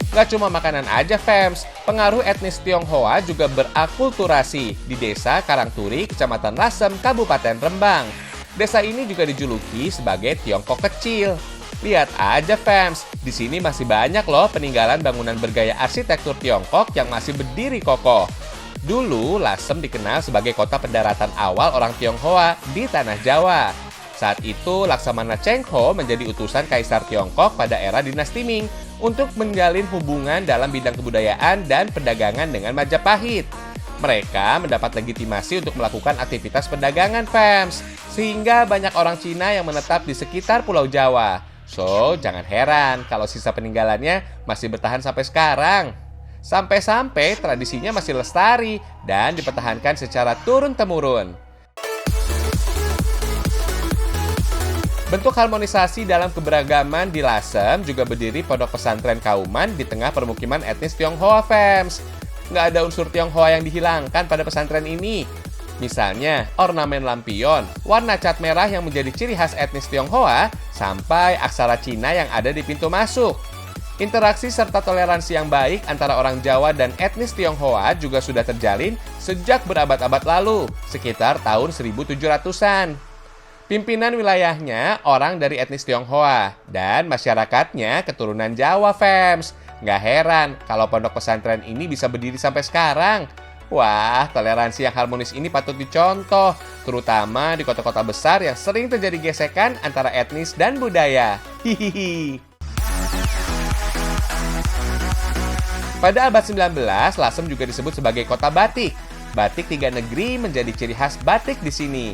Gak cuma makanan aja, fams. Pengaruh etnis Tionghoa juga berakulturasi di desa Karangturi, Kecamatan Lasem, Kabupaten Rembang. Desa ini juga dijuluki sebagai Tiongkok kecil. Lihat aja, fams, di sini masih banyak loh peninggalan bangunan bergaya arsitektur Tiongkok yang masih berdiri kokoh. Dulu, Lasem dikenal sebagai kota pendaratan awal orang Tionghoa di Tanah Jawa. Saat itu, Laksamana Cheng Ho menjadi utusan Kaisar Tiongkok pada era dinasti Ming untuk menjalin hubungan dalam bidang kebudayaan dan perdagangan dengan Majapahit. Mereka mendapat legitimasi untuk melakukan aktivitas perdagangan, fams, sehingga banyak orang Cina yang menetap di sekitar Pulau Jawa. So, jangan heran kalau sisa peninggalannya masih bertahan sampai sekarang. Sampai-sampai tradisinya masih lestari dan dipertahankan secara turun-temurun. Bentuk harmonisasi dalam keberagaman di Lasem juga berdiri Pondok Pesantren Kauman di tengah permukiman etnis Tionghoa, fams. Nggak ada unsur Tionghoa yang dihilangkan pada pesantren ini. Misalnya, ornamen lampion, warna cat merah yang menjadi ciri khas etnis Tionghoa, sampai aksara Cina yang ada di pintu masuk. Interaksi serta toleransi yang baik antara orang Jawa dan etnis Tionghoa juga sudah terjalin sejak berabad-abad lalu, sekitar tahun 1700-an. Pimpinan wilayahnya orang dari etnis Tionghoa, dan masyarakatnya keturunan Jawa, fams. Nggak heran kalau pondok pesantren ini bisa berdiri sampai sekarang. Wah, toleransi yang harmonis ini patut dicontoh, terutama di kota-kota besar yang sering terjadi gesekan antara etnis dan budaya. Hihihi. Pada abad 19, Lasem juga disebut sebagai kota batik. Batik tiga negeri menjadi ciri khas batik di sini.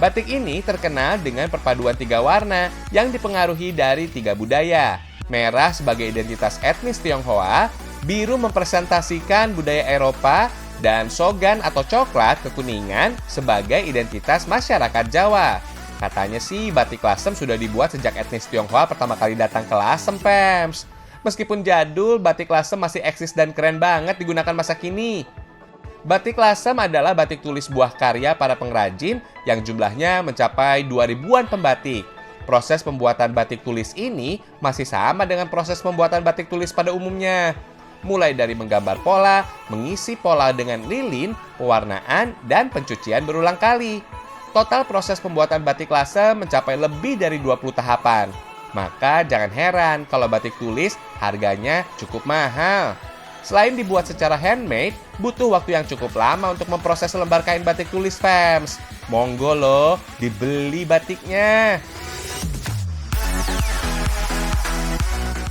Batik ini terkenal dengan perpaduan tiga warna yang dipengaruhi dari tiga budaya. Merah sebagai identitas etnis Tionghoa, biru mempresentasikan budaya Eropa, dan sogan atau coklat kekuningan sebagai identitas masyarakat Jawa. Katanya sih batik Lasem sudah dibuat sejak etnis Tionghoa pertama kali datang ke Lasem, fams. Meskipun jadul, batik Lasem masih eksis dan keren banget digunakan masa kini. Batik Lasem adalah batik tulis buah karya para pengrajin yang jumlahnya mencapai 2000-an pembatik. Proses pembuatan batik tulis ini masih sama dengan proses pembuatan batik tulis pada umumnya. Mulai dari menggambar pola, mengisi pola dengan lilin, pewarnaan, dan pencucian berulang kali. Total proses pembuatan batik Lasem mencapai lebih dari 20 tahapan. Maka jangan heran kalau batik tulis harganya cukup mahal. Selain dibuat secara handmade, butuh waktu yang cukup lama untuk memproses lembar kain batik tulis, fams. Monggo loh, dibeli batiknya.